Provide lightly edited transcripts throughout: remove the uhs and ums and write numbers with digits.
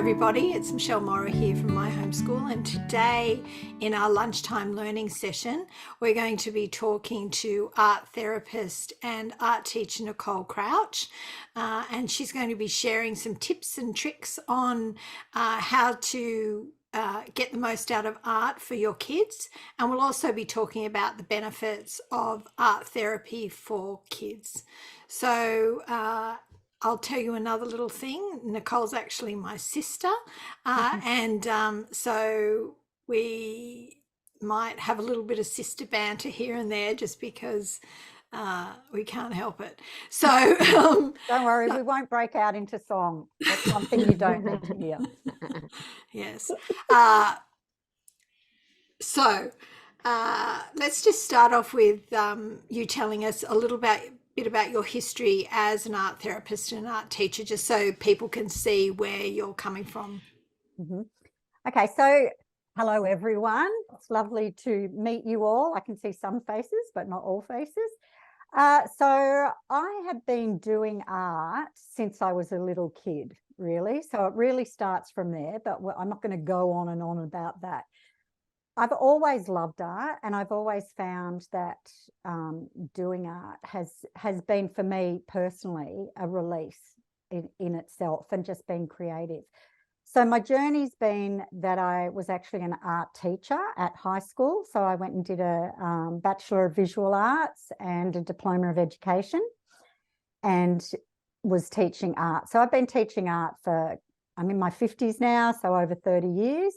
everybody, it's Michelle Morrow here from My Homeschool, and today in our lunchtime learning session we're going to be talking to art therapist and art teacher Nicole Crouch, and she's going to be sharing some tips and tricks on how to get the most out of art for your kids, and we'll also be talking about the benefits of art therapy for kids. So I'll tell you another little thing. Nicole's actually my sister, so we might have a little bit of sister banter here and there just because we can't help it. So don't worry, we won't break out into song. That's one thing you don't need to hear. Yes. So let's just start off with you telling us a little bit about your history as an art therapist and art teacher, just so people can see where you're coming from. Okay, so hello everyone. It's lovely to meet you all. I can see some faces, but not all faces. So I have been doing art since I was a little kid, really. So it really starts from there, but I'm not going to go on and on about that. I've always loved art, and I've always found that doing art has been for me personally a release in itself, and just being creative. So my journey's been that I was actually an art teacher at high school. So I went and did a Bachelor of Visual Arts and a Diploma of Education, and was teaching art. So I've been teaching art I'm in my 50s now, so over 30 years.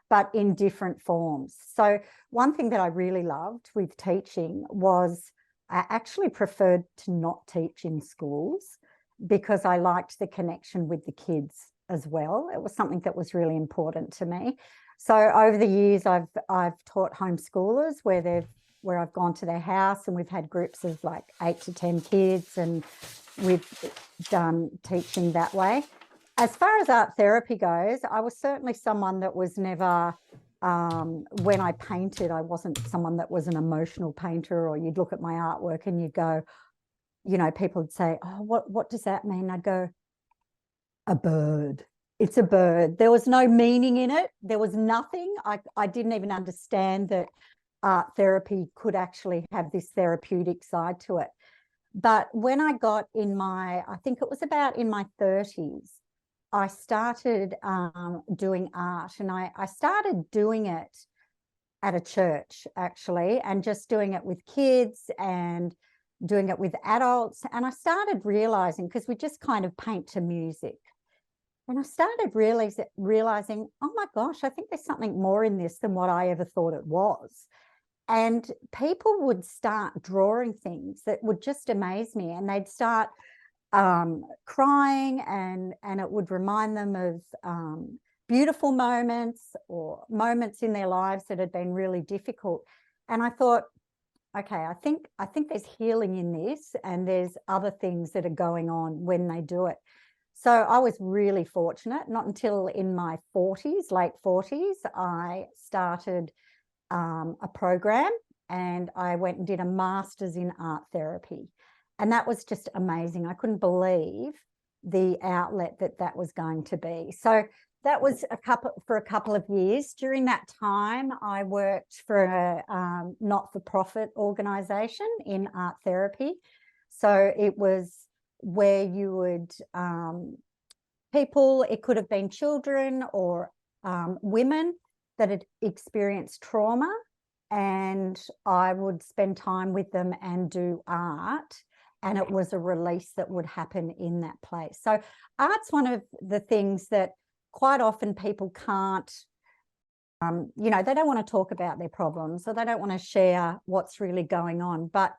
But in different forms. So one thing that I really loved with teaching was I actually preferred to not teach in schools, because I liked the connection with the kids as well. It was something that was really important to me. So over the years, I've taught homeschoolers where I've gone to their house, and we've had groups of like 8 to 10 kids, and we've done teaching that way. As far as art therapy goes, I was certainly someone that was never, when I painted, I wasn't someone that was an emotional painter, or you'd look at my artwork and you'd go, people would say, oh, what does that mean? I'd go, a bird. It's a bird. There was no meaning in it. There was nothing. I didn't even understand that art therapy could actually have this therapeutic side to it. But when I got I think it was about in my 30s, I started doing art, and I started doing it at a church, actually, and just doing it with kids and doing it with adults. And I started realizing, because we just kind of paint to music, and I started realizing, oh my gosh, I think there's something more in this than what I ever thought it was. And people would start drawing things that would just amaze me, and they'd start crying, and it would remind them of beautiful moments, or moments in their lives that had been really difficult. And I thought, okay, I think there's healing in this, and there's other things that are going on when they do it. So I was really fortunate. Not until in my 40s, late 40s, I started a program, and I went and did a master's in art therapy. And that was just amazing. I couldn't believe the outlet that was going to be. So that was for a couple of years. During that time, I worked for a not-for-profit organisation in art therapy. So it was where you would, it could have been children or women that had experienced trauma, and I would spend time with them and do art. And it was a release that would happen in that place. So art's one of the things that quite often people can't, they don't want to talk about their problems, or they don't want to share what's really going on. But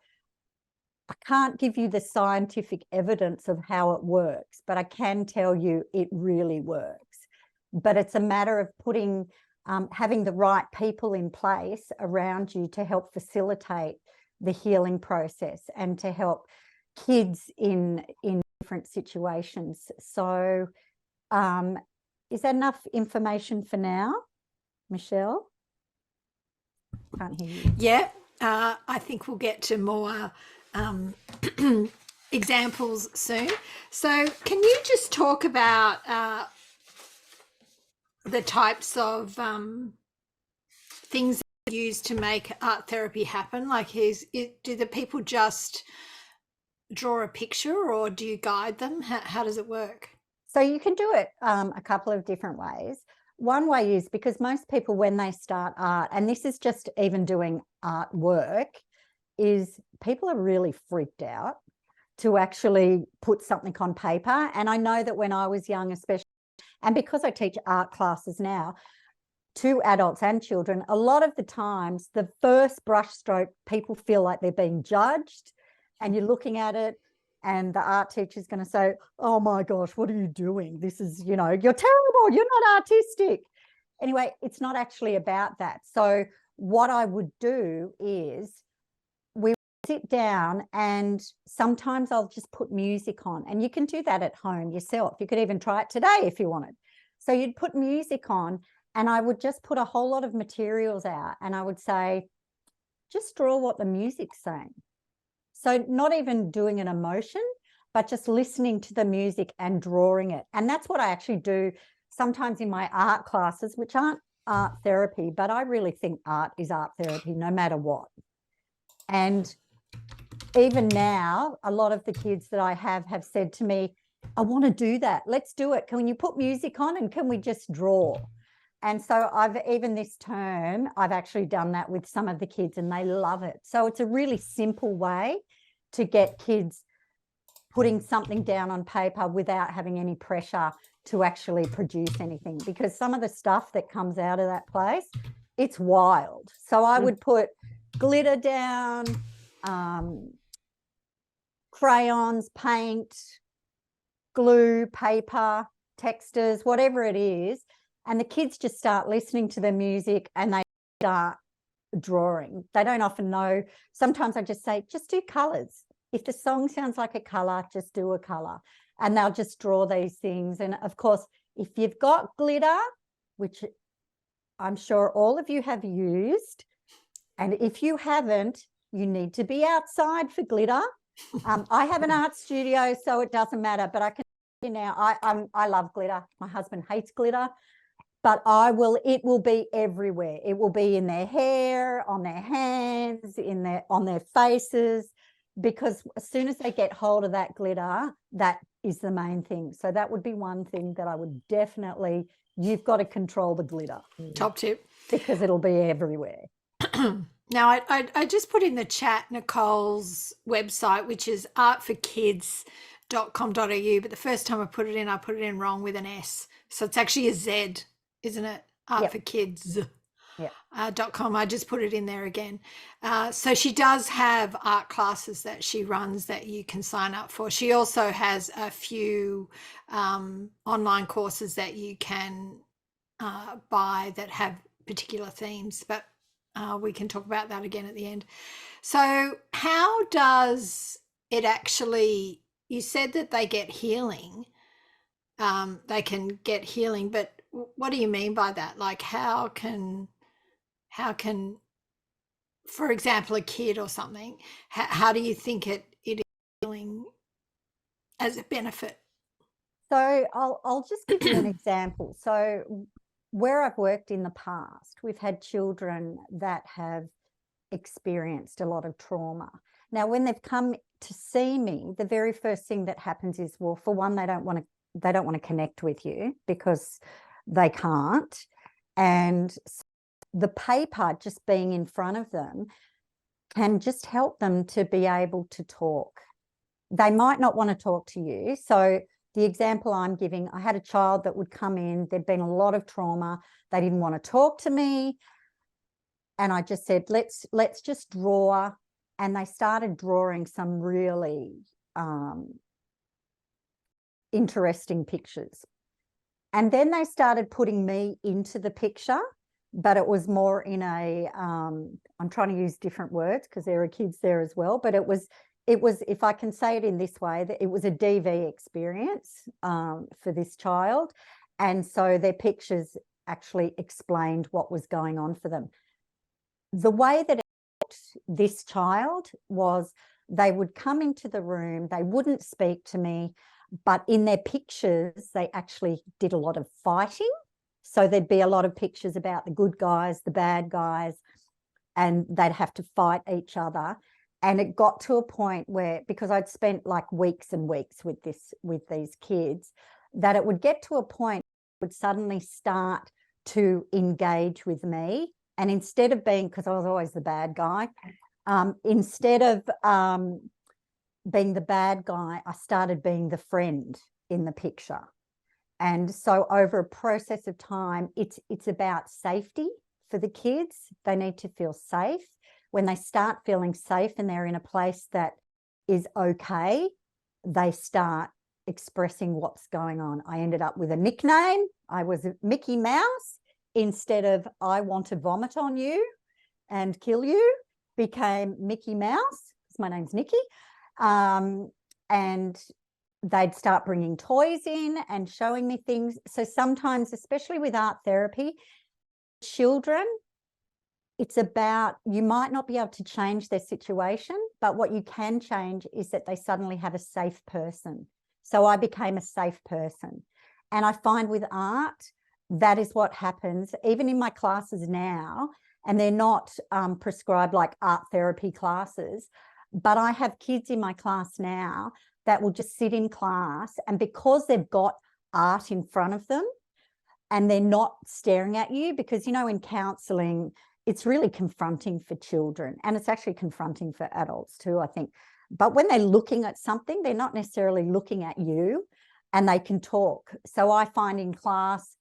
I can't give you the scientific evidence of how it works, but I can tell you it really works. But it's a matter of having the right people in place around you to help facilitate the healing process, and to help kids in different situations. So is that enough information for now, Michelle? Can't hear you. Yeah, I think we'll get to more examples soon. So can you just talk about the types of things that you use to make art therapy happen? Like, do the people just draw a picture, or do you guide them? How does it work? So you can do it a couple of different ways. One way is because most people, when they start art, and this is just even doing artwork, is people are really freaked out to actually put something on paper. And I know that when I was young, especially, and because I teach art classes now to adults and children, a lot of the times the first brush stroke, people feel like they're being judged, and you're looking at it and the art teacher is going to say, oh my gosh, what are you doing? This is, you're terrible. You're not artistic. Anyway, it's not actually about that. So what I would do is we sit down, and sometimes I'll just put music on, and you can do that at home yourself. You could even try it today if you wanted. So you'd put music on, and I would just put a whole lot of materials out, and I would say, just draw what the music's saying. So not even doing an emotion, but just listening to the music and drawing it. And that's what I actually do sometimes in my art classes, which aren't art therapy, but I really think art is art therapy no matter what. And even now, a lot of the kids that I have said to me, I want to do that. Let's do it. Can you put music on, and can we just draw? And so even this term, I've actually done that with some of the kids, and they love it. So it's a really simple way to get kids putting something down on paper without having any pressure to actually produce anything, because some of the stuff that comes out of that place, it's wild. So I would put glitter down, crayons, paint, glue, paper, textures, whatever it is. And the kids just start listening to the music and they start drawing. They don't often know. Sometimes I just say, just do colors. If the song sounds like a color, just do a color. And they'll just draw these things. And of course, if you've got glitter, which I'm sure all of you have used, and if you haven't, you need to be outside for glitter. I have an art studio, so it doesn't matter, but I can now, I love glitter. My husband hates glitter. But it will be everywhere. It will be in their hair, on their hands, on their faces, because as soon as they get hold of that glitter, that is the main thing. So that would be one thing that I would definitely, you've got to control the glitter. Top tip. Because it'll be everywhere. Now, I just put in the chat Nicole's website, which is artforkids.com.au, but the first time I put it in wrong with an S. So it's actually a Z, isn't it? Artforkids.com. I just put it in there again. So she does have art classes that she runs that you can sign up for. She also has a few online courses that you can buy that have particular themes, but we can talk about that again at the end. So how does it actually, you said that they get healing, they can get healing, but what do you mean by that? Like how can, for example, a kid or something, how do you think it is healing as a benefit? So I'll just give you an example. So where I've worked in the past, we've had children that have experienced a lot of trauma. Now, when they've come to see me, the very first thing that happens is, well, for one, they don't want to connect with you because they can't. And the paper just being in front of them can just help them to be able to talk. They might not want to talk to you. So the example I'm giving, I had a child that would come in, there'd been a lot of trauma. They didn't want to talk to me. And I just said, let's just draw. And they started drawing some really interesting pictures. And then they started putting me into the picture, but it was more in a, I'm trying to use different words because there are kids there as well, but it was, if I can say it in this way, that it was a DV experience for this child. And so their pictures actually explained what was going on for them. The way that it helped this child was they would come into the room, they wouldn't speak to me, but in their pictures, they actually did a lot of fighting. So there'd be a lot of pictures about the good guys, the bad guys, and they'd have to fight each other. And it got to a point where, because I'd spent like weeks and weeks with these kids, that it would get to a point where it would suddenly start to engage with me. And instead of being, because I was always the bad guy, instead of being the bad guy, I started being the friend in the picture. And so over a process of time, it's about safety for the kids. They need to feel safe. When they start feeling safe and they're in a place that is okay, they start expressing what's going on. I ended up with a nickname. I was Mickey Mouse. Instead of I want to vomit on you and kill you, became Mickey Mouse, because my name's Nikki. And they'd start bringing toys in and showing me things. So sometimes, especially with art therapy, children, it's about, you might not be able to change their situation, but what you can change is that they suddenly have a safe person. So I became a safe person. And I find with art, that is what happens, even in my classes now, and they're not prescribed like art therapy classes, but I have kids in my class now that will just sit in class, and because they've got art in front of them and they're not staring at you, because, you know, in counselling, it's really confronting for children, and it's actually confronting for adults too, I think. But when they're looking at something, they're not necessarily looking at you, and they can talk. So I find in class,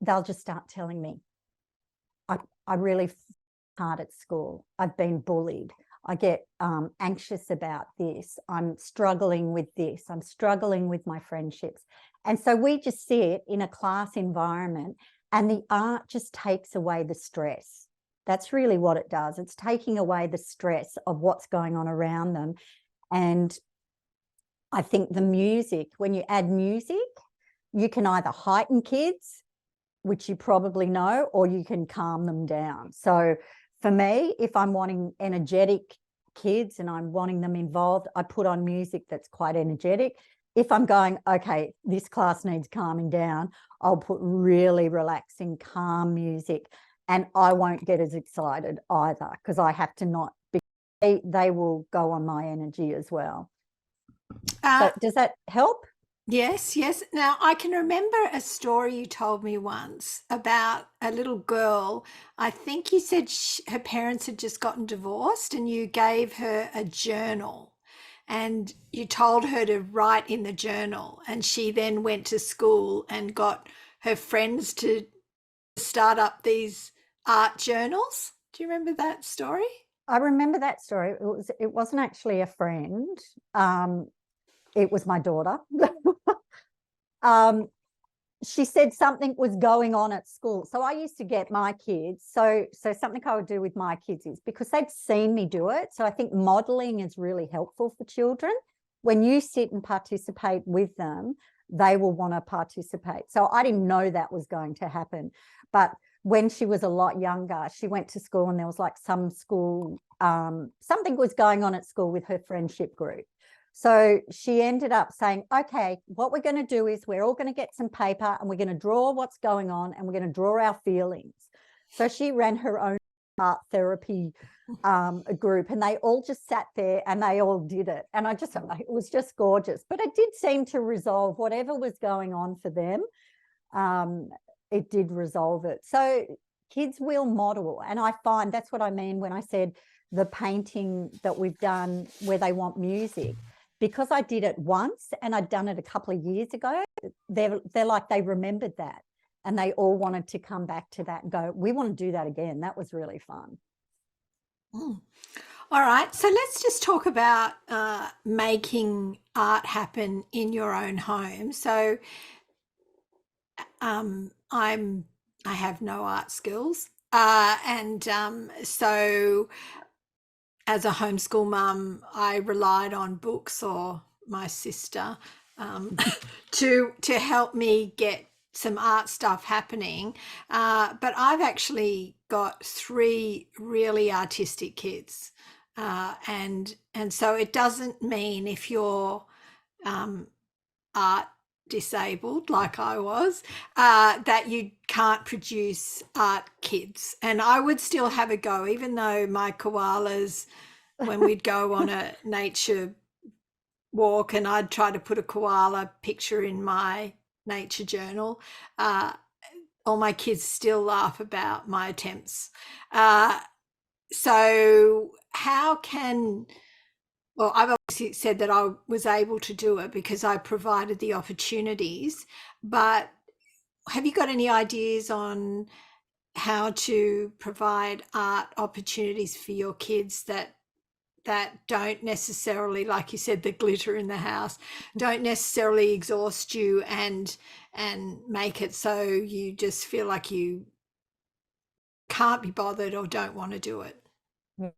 they'll just start telling me, I really hard at school. I've been bullied. I get anxious about this. I'm struggling with this. I'm struggling with my friendships. And so we just sit in a class environment, and the art just takes away the stress. That's really what it does. It's taking away the stress of what's going on around them. And I think the music, when you add music, you can either heighten kids, which you probably know, or you can calm them down. So for me, if I'm wanting energetic kids and I'm wanting them involved, I put on music that's quite energetic. If I'm going, okay, this class needs calming down, I'll put really relaxing, calm music, and I won't get as excited either, because I have to not, they will go on my energy as well. So does that help? Yes, yes. Now, I can remember a story you told me once about a little girl. I think you said her parents had just gotten divorced, and you gave her a journal, and you told her to write in the journal. And she then went to school and got her friends to start up these art journals. Do you remember that story? I remember that story. It wasn't actually a friend. It was my daughter. She said something was going on at school. So I used to get my kids. So something I would do with my kids is, because they'd seen me do it. So I think modeling is really helpful for children. When you sit and participate with them, they will want to participate. So I didn't know that was going to happen. But when she was a lot younger, she went to school, and there was like some school, something was going on at school with her friendship group. So she ended up saying, okay, what we're going to do is we're all going to get some paper, and we're going to draw what's going on, and we're going to draw our feelings. So she ran her own art therapy group, and they all just sat there and they all did it. And it was just gorgeous. But it did seem to resolve whatever was going on for them. It did resolve it. So kids will model. And I find that's what I mean when I said the painting that we've done where they want music. Because I did it once and I'd done it a couple of years ago, they're like, they remembered that, and they all wanted to come back to that and go, we want to do that again. That was really fun. Mm. All right, so let's just talk about making art happen in your own home. So I have no art skills, and so as a homeschool mum, I relied on books or my sister to help me get some art stuff happening. But I've actually got three really artistic kids, and so it doesn't mean if your art disabled like I was, that you can't produce art kits. And I would still have a go, even though my koalas, when we'd go on a nature walk and I'd try to put a koala picture in my nature journal, all my kids still laugh about my attempts. So how can, well, I've obviously said that I was able to do it because I provided the opportunities, but have you got any ideas on how to provide art opportunities for your kids that don't necessarily, like you said, the glitter in the house, don't necessarily exhaust you and make it so you just feel like you can't be bothered or don't want to do it? Yeah.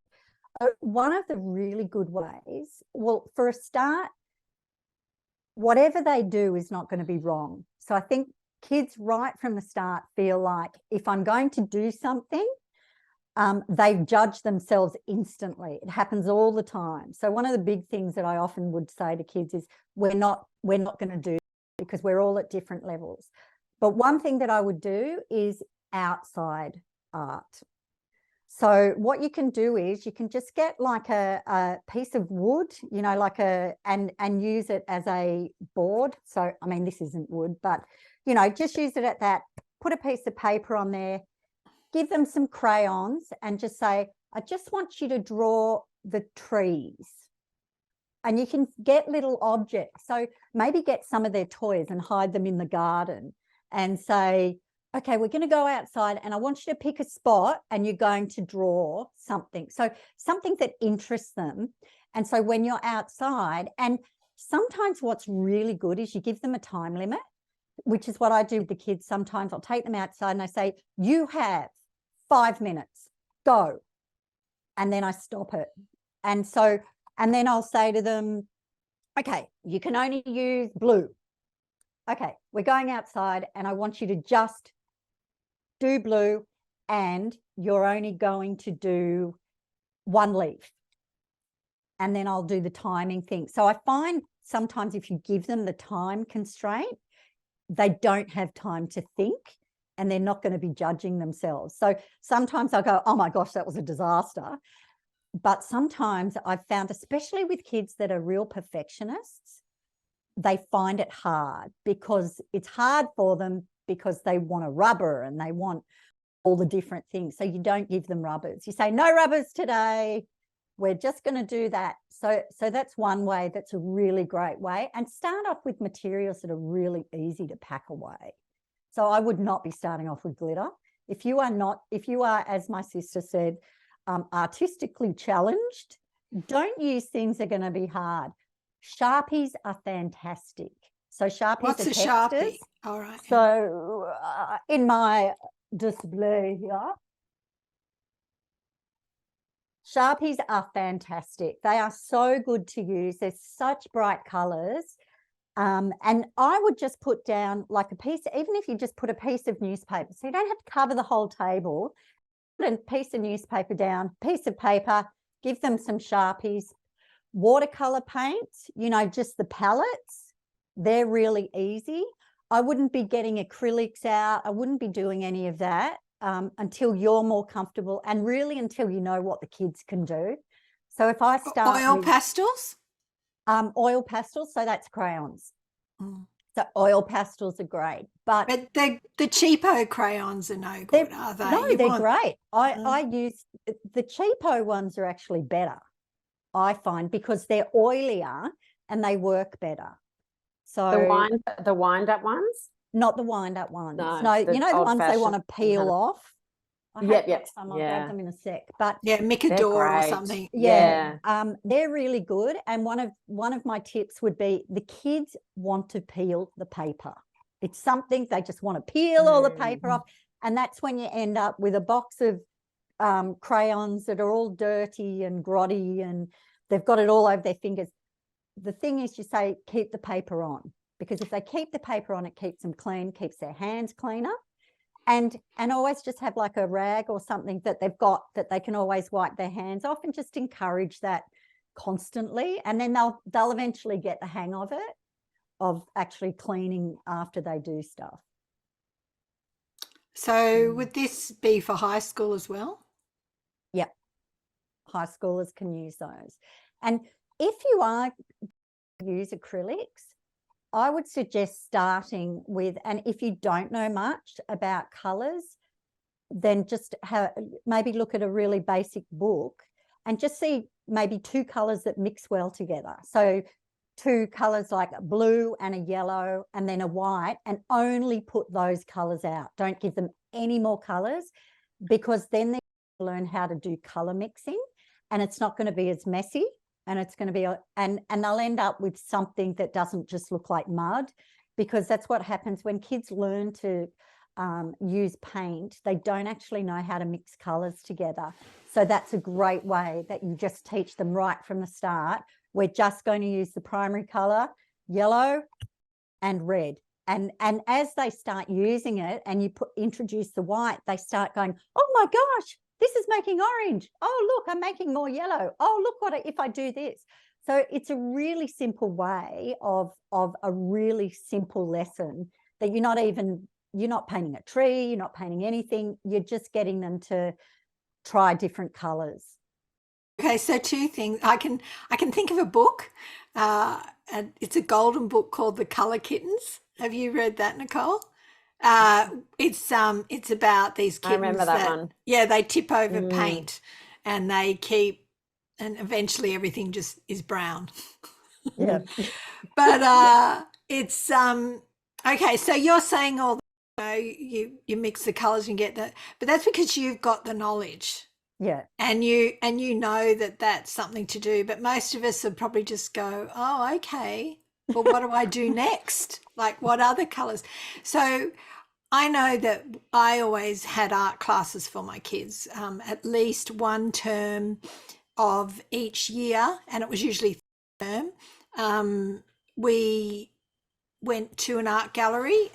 One of the really good ways, well, for a start, whatever they do is not going to be wrong. So I think kids right from the start feel like if I'm going to do something, they judge themselves instantly. It happens all the time. So one of the big things that I often would say to kids is we're not going to do it because we're all at different levels. But one thing that I would do is outside art. So what you can do is you can just get like a piece of wood, you know, like and use it as a board. So, I mean, this isn't wood, but, you know, just use it at that, put a piece of paper on there, give them some crayons and just say, I just want you to draw the trees. And you can get little objects. So maybe get some of their toys and hide them in the garden and say, okay, we're going to go outside and I want you to pick a spot and you're going to draw something. So something that interests them. And so when you're outside, and sometimes what's really good is you give them a time limit, which is what I do with the kids. Sometimes I'll take them outside and I say, you have 5 minutes, go. And then I stop it. And so, and then I'll say to them, okay, you can only use blue. Okay, we're going outside and I want you to just do blue and you're only going to do one leaf. And then I'll do the timing thing. So I find sometimes if you give them the time constraint, they don't have time to think and they're not going to be judging themselves. So sometimes I'll go, oh my gosh, that was a disaster. But sometimes I've found, especially with kids that are real perfectionists, they find it hard because it's hard for them because they want a rubber and they want all the different things. So you don't give them rubbers. You say, no rubbers today. We're just going to do that. So that's one way. That's a really great way. And start off with materials that are really easy to pack away. So I would not be starting off with glitter. If you are, as my sister said, artistically challenged, don't use things that are going to be hard. Sharpies are fantastic. So Sharpies What's are a textures. Sharpie? All right. So in my display here, Sharpies are fantastic. They are so good to use. They're such bright colors. And I would just put down like a piece, even if you just put a piece of newspaper, so you don't have to cover the whole table, put a piece of newspaper down, piece of paper, give them some Sharpies. Watercolor paints, you know, just the palettes, they're really easy. I wouldn't be getting acrylics out. I wouldn't be doing any of that until you're more comfortable and really until you know what the kids can do. So if I start Oil with pastels? oil pastels, so that's crayons. Mm. So oil pastels are great, but the cheapo crayons are no good, are they? No, they're great. I use the cheapo ones are actually better, I find, because they're oilier and they work better. So the wind up ones? Not the wind up ones. No, you know the ones they want to peel off. I have got some. I'll grab them in a sec. But yeah, Micador or something. Yeah. They're really good. And one of my tips would be the kids want to peel the paper. It's something they just want to peel all the paper off. And that's when you end up with a box of crayons that are all dirty and grotty and they've got it all over their fingers. The thing is, you say, keep the paper on, because if they keep the paper on, it keeps them clean, keeps their hands cleaner. And always just have like a rag or something that they've got that they can always wipe their hands off, and just encourage that constantly. And then they'll eventually get the hang of it. of actually cleaning after they do stuff. So would this be for high school as well? Yep. High schoolers can use those. And if you are use acrylics, I would suggest starting with, and if you don't know much about colors, then just maybe look at a really basic book and just see maybe 2 colors that mix well together. So 2 colors like a blue and a yellow and then a white, and only put those colors out. Don't give them any more colors, because then they learn how to do color mixing, and it's not going to be as messy, and it's going to be and they'll end up with something that doesn't just look like mud, because that's what happens when kids learn to use paint. They don't actually know how to mix colors together. So that's a great way that you just teach them right from the start. We're just going to use the primary color, yellow and red. And as they start using it and you introduce the white, they start going, oh my gosh, this is making orange. Oh, look, I'm making more yellow. Oh, look if I do this. So it's a really simple way of a really simple lesson that you're not painting a tree, you're not painting anything. You're just getting them to try different colors. Okay, so 2 things. I can think of a book, and it's a golden book called The Color Kittens. Have you read that, Nicole? It's about these kittens. I remember that one. Yeah, they tip over paint, and and eventually everything just is brown. Yeah. But it's okay. So you're saying all you mix the colors and get that, but that's because you've got the knowledge. Yeah. And you know that that's something to do, but most of us would probably just go, oh, okay, well, what do I do next? Like, what other colors? So I know that I always had art classes for my kids, at least 1 term of each year, and it was usually term. We went to an art gallery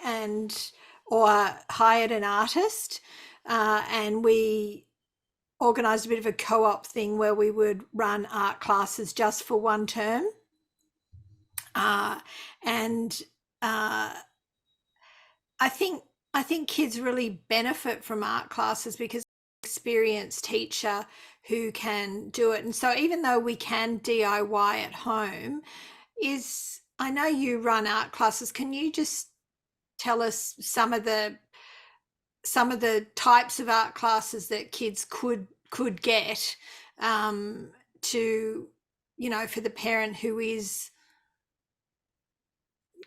or hired an artist, and we organised a bit of a co-op thing where we would run art classes just for 1 term. And I think kids really benefit from art classes because experienced teacher who can do it. And so even though we can DIY at home, I know you run art classes. Can you just tell us some of the types of art classes that kids could get, to, for the parent who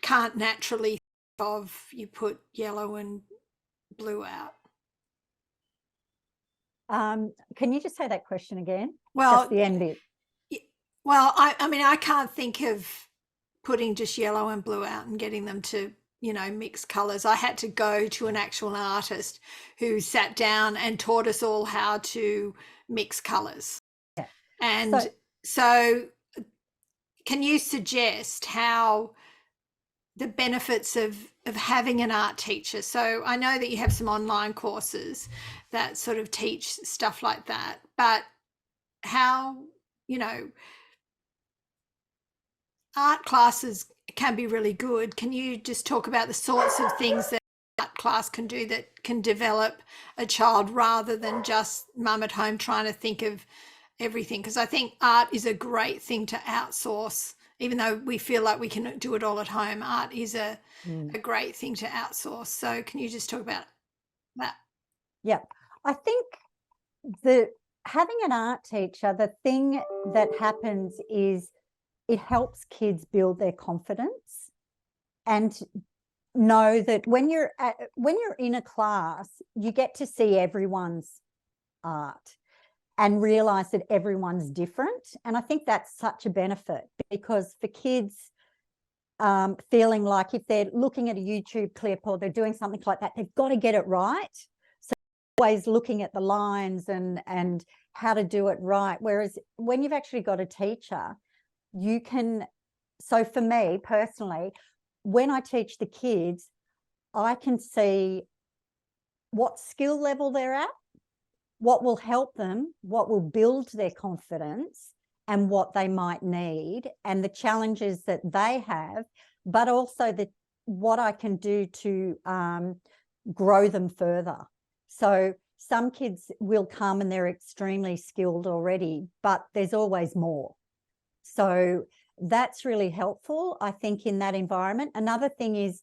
can't naturally think of, you put yellow and blue out? Can you just say that question again? Well, just the end bit. Well, I mean, I can't think of putting just yellow and blue out and getting them to, mix colors. I had to go to an actual artist who sat down and taught us all how to mix colors. Yeah. And so can you suggest how the benefits of having an art teacher? So I know that you have some online courses that sort of teach stuff like that, but how, art classes can be really good. Can you just talk about the sorts of things that art class can do that can develop a child rather than just mum at home trying to think of everything? Because I think art is a great thing to outsource. Even though we feel like we can do it all at home, art is a great thing to outsource. So can you just talk about that? Yeah, I think having an art teacher, the thing that happens is it helps kids build their confidence and know that when you're in a class, you get to see everyone's art and realize that everyone's different. And I think that's such a benefit, because for kids, feeling like if they're looking at a YouTube clip or they're doing something like that, they've got to get it right. So always looking at the lines and how to do it right. Whereas when you've actually got a teacher, you can, so for me personally, when I teach the kids, I can see what skill level they're at, what will help them, what will build their confidence, and what they might need, and the challenges that they have but also what I can do to grow them further. So some kids will come and they're extremely skilled already, but there's always more. So that's really helpful, I think, in that environment. Another thing is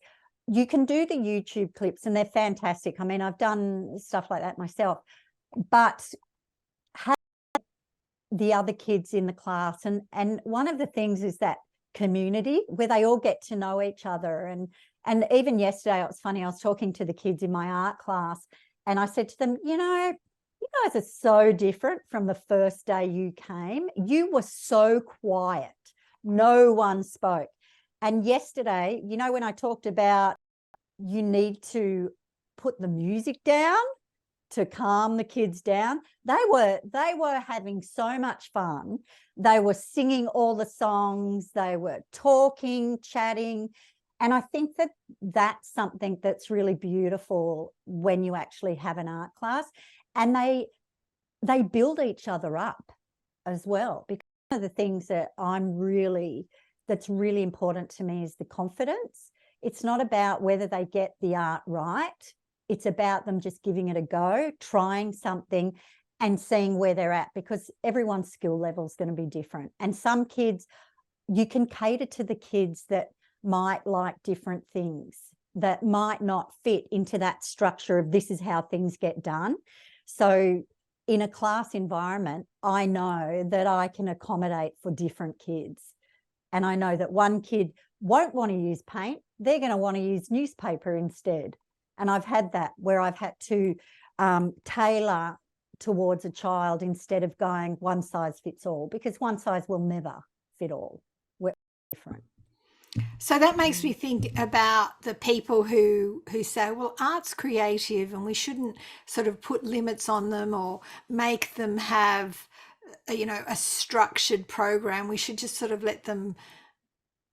you can do the YouTube clips and they're fantastic. I mean, I've done stuff like that myself, but have the other kids in the class. And one of the things is that community where they all get to know each other. And even yesterday, it was funny, I was talking to the kids in my art class and I said to them, you know, you guys are so different from the first day you came. You were so quiet. No one spoke. And yesterday, you know, when I talked about you need to put the music down to calm the kids down, they were having so much fun. They were singing all the songs, they were talking, chatting. And I think that that's something that's really beautiful when you actually have an art class, and they build each other up as well. Because one of the things that that's really important to me is the confidence. It's not about whether they get the art right. It's about them just giving it a go, trying something and seeing where they're at, because everyone's skill level is going to be different. And some kids, you can cater to the kids that might like different things, that might not fit into that structure of this is how things get done. So in a class environment, I know that I can accommodate for different kids. And I know that one kid won't want to use paint. They're going to want to use newspaper instead. And I've had that where I've had to tailor towards a child instead of going one size fits all, because one size will never fit all. We're different. So that makes me think about the people who say, well, art's creative and we shouldn't sort of put limits on them or make them have, you know, a structured program. We should just sort of let them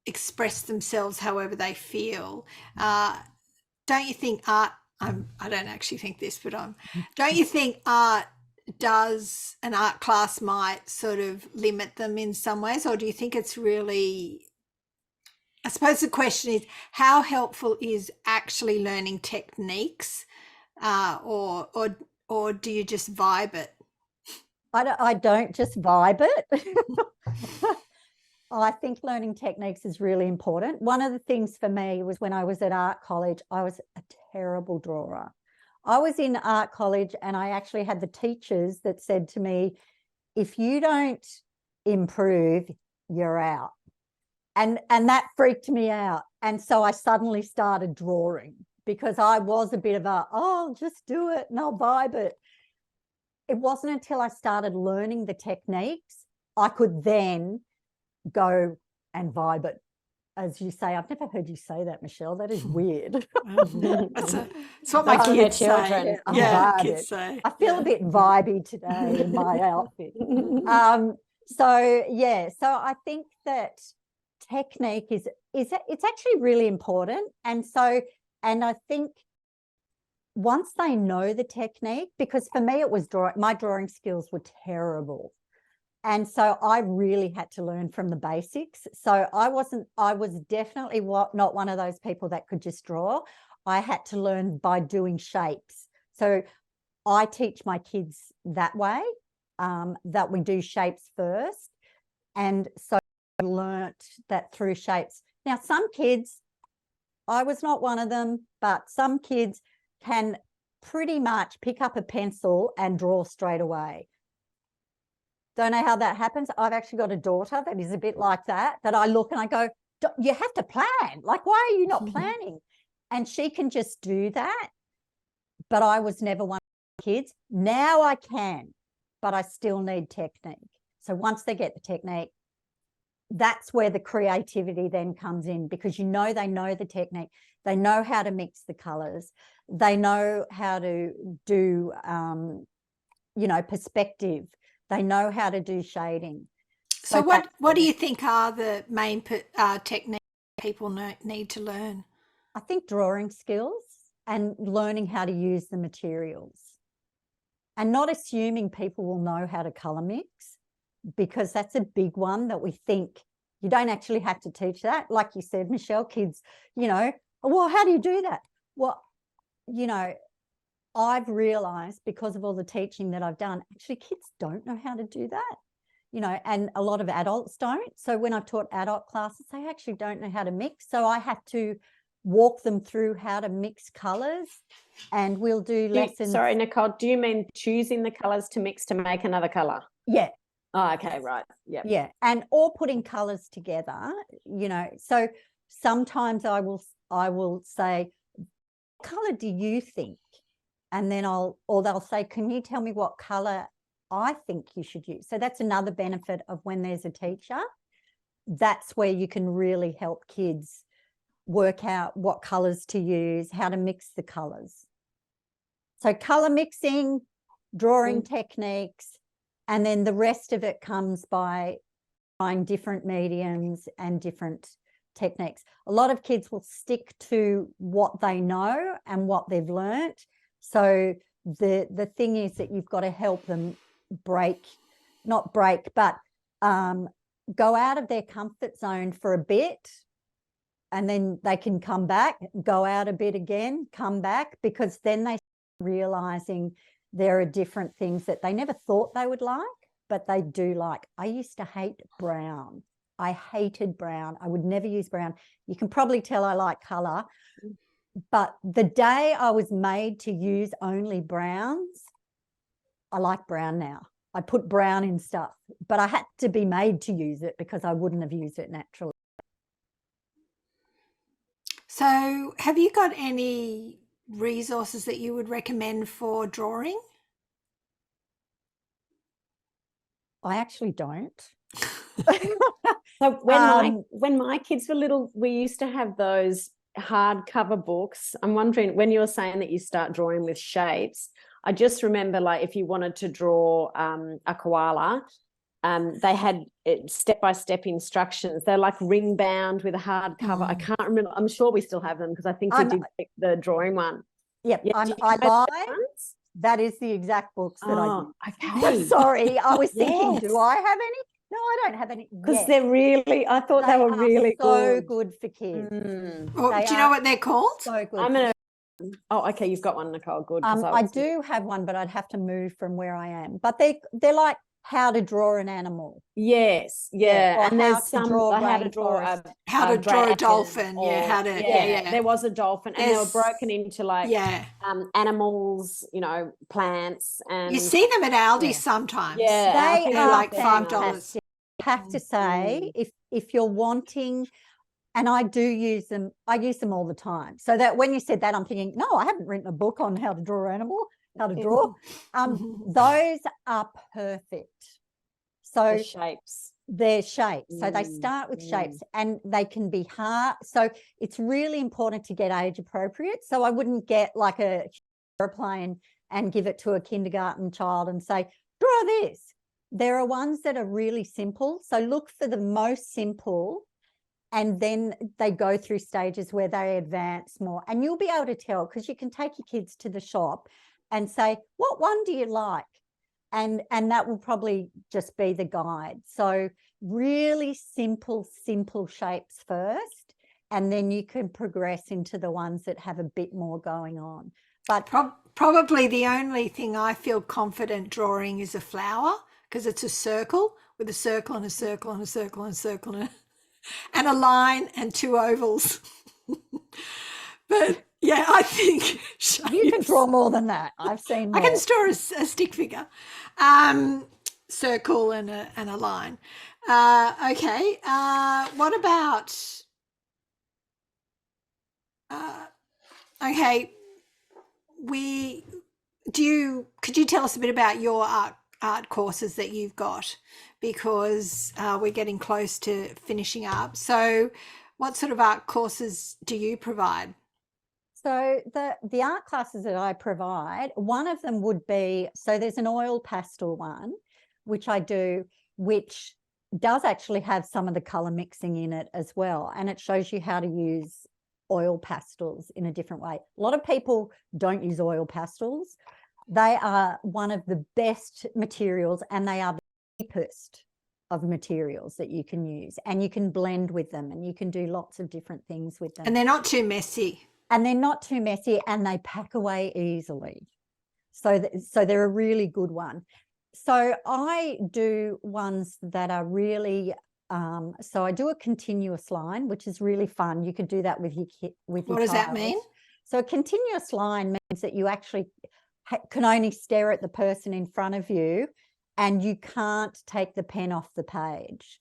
express themselves however they feel. Don't you think art, I don't actually think this, but don't you think an art class might sort of limit them in some ways? Or do you think it's really, I suppose the question is, how helpful is actually learning techniques, or do you just vibe it? I don't just vibe it. I think learning techniques is really important. One of the things for me was when I was at art college, I was a terrible drawer. I was in art college and I actually had the teachers that said to me, if you don't improve, you're out. And that freaked me out. And so I suddenly started drawing because I was a bit of just do it and I'll vibe it. It wasn't until I started learning the techniques, I could then go and vibe it. As you say, I've never heard you say that, Michelle. That is weird. That's what my kids say. Yeah, kids say. I feel a bit vibey today in my outfit. So I think that technique is it's actually really important. And I think once they know the technique, because for me it was my drawing skills were terrible. And so I really had to learn from the basics. So I was definitely not one of those people that could just draw. I had to learn by doing shapes. So I teach my kids that way, that we do shapes first. And so I learnt that through shapes. Now, some kids, I was not one of them, but some kids can pretty much pick up a pencil and draw straight away. Don't know how that happens. I've actually got a daughter that is a bit like that I look and I go, you have to plan. Like, why are you not planning? And she can just do that. But I was never one of the kids. Now I can, but I still need technique. So once they get the technique, that's where the creativity then comes in, because they know the technique. They know how to mix the colors. They know how to do, perspective. They know how to do shading. So what do you think are the main techniques people need to learn? I think drawing skills and learning how to use the materials, and not assuming people will know how to colour mix, because that's a big one that we think You don't actually have to teach that. Like you said, Michelle, kids, you know, well, how do you do that? Well, you know, I've realized because of all the teaching that I've done, actually kids don't know how to do that, you know, and a lot of adults don't. So when I've taught adult classes, they actually don't know how to mix. So I have to walk them through how to mix colors, and we'll do lessons. Sorry, Nicole, do you mean choosing the colors to mix to make another color? Yeah. Oh, okay, right. Yeah. Yeah. And or putting colors together, you know. So sometimes I will say, what color do you think? And then they'll say, can you tell me what color I think you should use? So that's another benefit of when there's a teacher. That's where you can really help kids work out what colors to use, how to mix the colors. So color mixing, drawing techniques, and then the rest of it comes by trying different mediums and different techniques. A lot of kids will stick to what they know and what they've learnt. So the thing is that you've got to help them not break, but go out of their comfort zone for a bit, and then they can come back, go out a bit again, come back, because then they start realizing there are different things that they never thought they would like, but they do like. I used to hate brown. I hated brown. I would never use brown. You can probably tell I like color. But the day I was made to use only browns, I like brown now. I put brown in stuff, but I had to be made to use it because I wouldn't have used it naturally. So have you got any resources that you would recommend for drawing? I actually don't. So when my kids were little, we used to have those hardcover books. I'm wondering, when you were saying that you start drawing with shapes, I just remember, like, if you wanted to draw a koala, they had step-by-step instructions. They're like ring bound with a hardcover. I can't remember. I'm sure we still have them because I think we did pick the drawing one. Yep, Yeah, I lied. That is the exact books that I do. Okay. Sorry, I was thinking, do I have any? No, I don't have any. Because they're really, I thought they were really so good. good for kids. Well, do you know what they're called? So good. I'm gonna. Oh, okay, you've got one, Nicole. Good. I do have one, but I'd have to move from where I am. But they're like how to draw an animal. Yes, yeah. And there's some how to draw a dolphin. There was a dolphin, and they were broken into like animals, you know, plants, and you see them at Aldi sometimes. Yeah, they are like $5. I have to say, if you're wanting, and I do use them, I use them all the time. So that when you said that, I'm thinking, no, I haven't written a book on how to draw an animal, how to draw. Those are perfect. So the shapes. They're shapes. So they start with shapes, and they can be hard. So it's really important to get age appropriate. So I wouldn't get like a airplane and give it to a kindergarten child and say, draw this. There are ones that are really simple. So look for the most simple, and then they go through stages where they advance more. And you'll be able to tell, because you can take your kids to the shop and say, what one do you like? And that will probably just be the guide. So really simple shapes first, and then you can progress into the ones that have a bit more going on. But probably the only thing I feel confident drawing is a flower, because it's a circle with a circle and a circle and a circle and a circle and a line and two ovals. But yeah, I think shapes. You can draw more than that. I've seen more. I can draw a stick figure, circle and a line. Okay. What about? Okay. Could you tell us a bit about your art courses that you've got, because we're getting close to finishing up. So what sort of art courses do you provide? So the art classes that I provide, one of them would be, so there's an oil pastel one, which I do, which does actually have some of the color mixing in it as well. And it shows you how to use oil pastels in a different way. A lot of people don't use oil pastels. They are one of the best materials, and they are the cheapest of materials that you can use, and you can blend with them, and you can do lots of different things with them. And they're not too messy. And they're not too messy, and they pack away easily. So they're a really good one. So I do ones that are really, so I do a continuous line, which is really fun. You could do that with your kid. What does that mean? So a continuous line means that you actually can only stare at the person in front of you, and you can't take the pen off the page.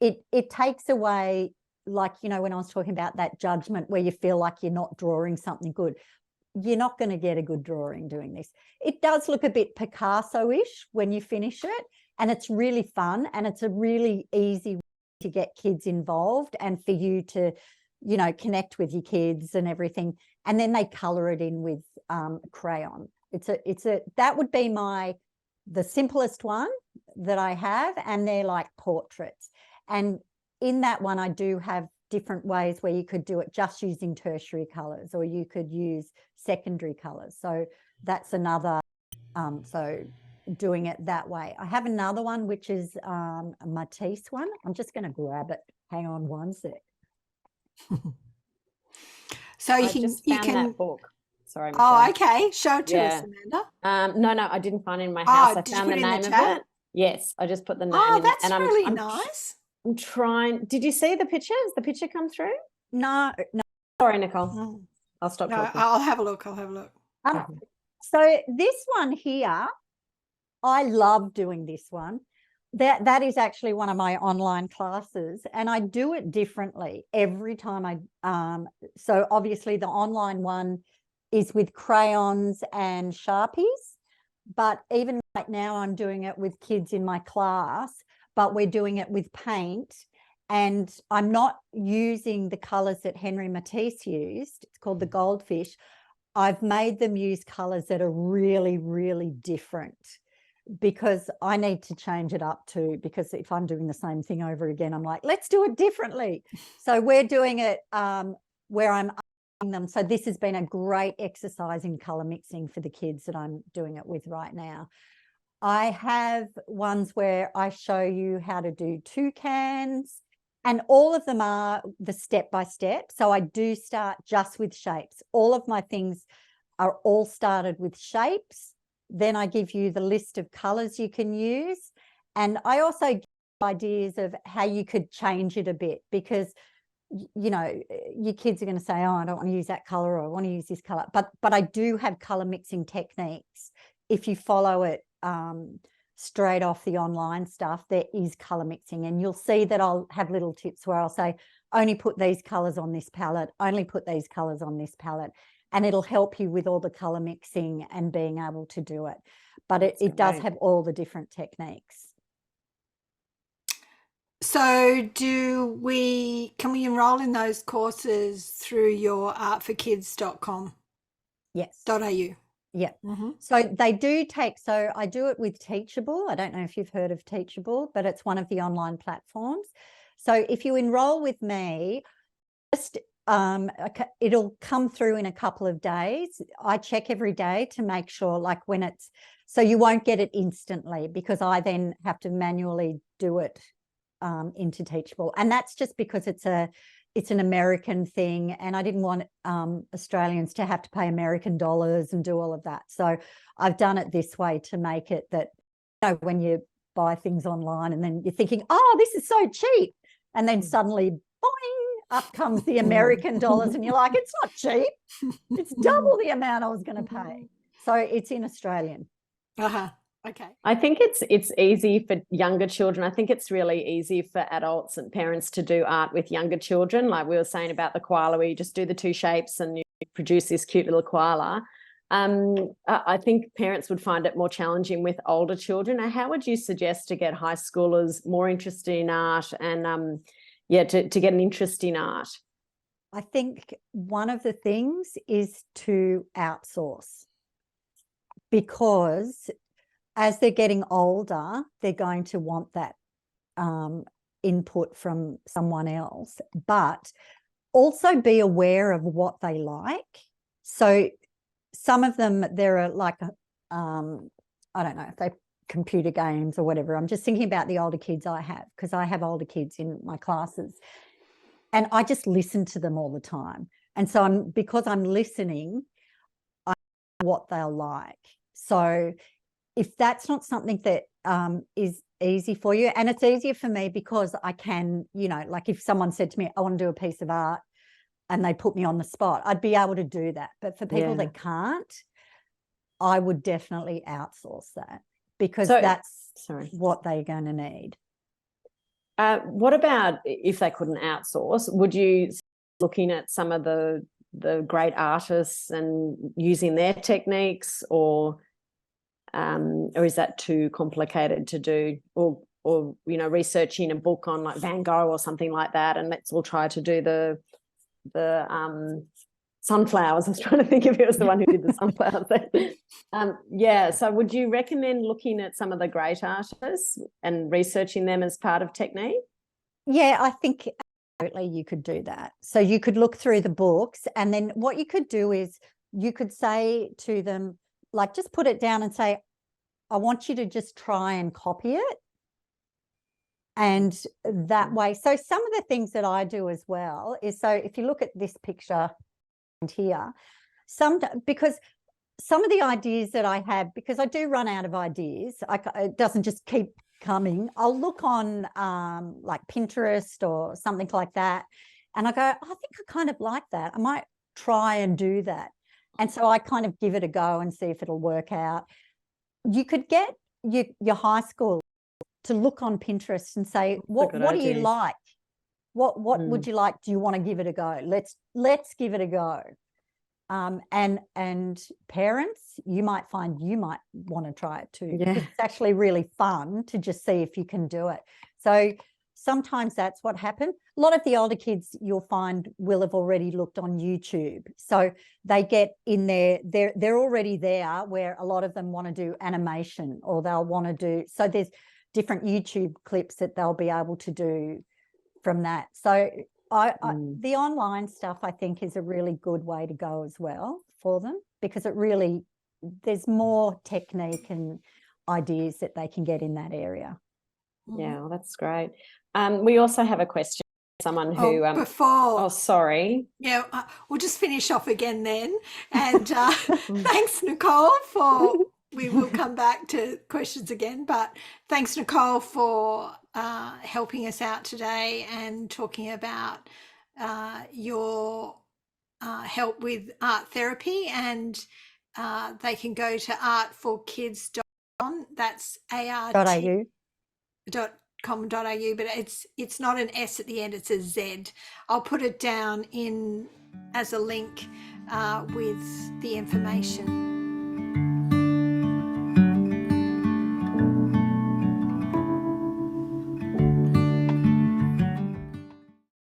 It takes away, like, you know, when I was talking about that judgment where you feel like you're not drawing something good. You're not going to get a good drawing doing this. It does look a bit Picasso-ish when you finish it, and it's really fun, and it's a really easy way to get kids involved and for you to, you know, connect with your kids and everything. And then they color it in with crayon. That would be the simplest one that I have, and they're like portraits. And in that one, I do have different ways where you could do it just using tertiary colors, or you could use secondary colors. So that's another, so doing it that way. I have another one, which is a Matisse one. I'm just going to grab it. Hang on one sec. So I just found that book. Sorry, Michelle. Oh, okay. Show it to us, Amanda. No, I didn't find it in my house. I found the name of it. Yes, I just put the name in. Oh, that's really nice. I'm trying. Did you see the picture? Has the picture come through? No. Sorry, Nicole. I'll stop talking. I'll have a look. So this one here, I love doing this one. That is actually one of my online classes, and I do it differently every time so obviously the online one is with crayons and Sharpies, but even right now I'm doing it with kids in my class, but we're doing it with paint, and I'm not using the colors that Henry Matisse used. It's called the Goldfish. I've made them use colors that are really, really different, because I need to change it up too, because if I'm doing the same thing over again, I'm like, let's do it differently. So we're doing it where I'm upping them. So this has been a great exercise in color mixing for the kids that I'm doing it with right now. I have ones where I show you how to do toucans, and all of them are the step-by-step. So I do start just with shapes. All of my things are all started with shapes. Then I give you the list of colors you can use. And I also give ideas of how you could change it a bit, because, you know, your kids are going to say, oh, I don't want to use that color, or I want to use this color. But I do have color mixing techniques. If you follow it straight off the online stuff, there is color mixing, and you'll see that I'll have little tips where I'll say, only put these colors on this palette, only put these colors on this palette, and it'll help you with all the color mixing and being able to do it. But it does have all the different techniques. So can we enroll in those courses through your artforkids.com? Yes. .au. Yeah. So they do so I do it with Teachable. I don't know if you've heard of Teachable, but it's one of the online platforms. So if you enroll with me, just it'll come through in a couple of days. I check every day to make sure, like, so you won't get it instantly, because I then have to manually do it into Teachable. And that's just because it's an American thing, and I didn't want Australians to have to pay American dollars and do all of that. So I've done it this way to make it that, you know, when you buy things online and then you're thinking, oh, this is so cheap, and then suddenly, boing, up comes the American dollars, and you're like, it's not cheap. It's double the amount I was going to pay. So it's in Australian. Okay. I think it's easy for younger children. I think it's really easy for adults and parents to do art with younger children. Like we were saying about the koala, where you just do the two shapes and you produce this cute little koala. I think parents would find it more challenging with older children. How would you suggest to get high schoolers more interested in art and, to get an interest in art? I think one of the things is to outsource, because as they're getting older, they're going to want that input from someone else, but also be aware of what they like. So some of them, there are like, I don't know, if they computer games or whatever. I'm just thinking about the older kids I have, because I have older kids in my classes, and I just listen to them all the time. And so because I'm listening, I know what they'll like. So if that's not something that is easy for you, and it's easier for me because I can, like if someone said to me, I want to do a piece of art, and they put me on the spot, I'd be able to do that. But for people that can't, I would definitely outsource that, because that's what they're going to need. What about if they couldn't outsource? Would you looking at some of the great artists and using their techniques, or is that too complicated to do? Or researching a book on like Van Gogh or something like that, and let's all try to do the sunflowers. I was trying to think if it was the one who did the sunflowers. So would you recommend looking at some of the great artists and researching them as part of technique? Yeah, I think absolutely you could do that. So you could look through the books, and then what you could do is you could say to them, like, just put it down and say, I want you to just try and copy it. And that way, so some of the things that I do as well is, so if you look at this picture here, because some of the ideas that I have, because I do run out of ideas, it doesn't just keep coming. I'll look on like Pinterest or something like that, and I go, I think I kind of like that. I might try and do that. And so I kind of give it a go and see if it'll work out. You could get your high school to look on Pinterest and say, what do you like? What would you like? Do you want to give it a go? Let's give it a go. And parents, you might find you might want to try it too. Yeah. It's actually really fun to just see if you can do it. So sometimes that's what happened. A lot of the older kids you'll find will have already looked on YouTube. So they get in there, they're already there, where a lot of them want to do animation, or they'll want to do, so there's different YouTube clips that they'll be able to do from that. So the online stuff, I think, is a really good way to go as well for them, because there's more technique and ideas that they can get in that area. Yeah, well, that's great. We also have a question. Someone who sorry. Yeah, we'll just finish off again then. And thanks, Nicole, for we will come back to questions again, but thanks, Nicole, for helping us out today and talking about your help with art therapy. And they can go to artforkids.com. That's art.com.au, but it's not an S at the end, it's a Z. I'll put it down in as a link with the information.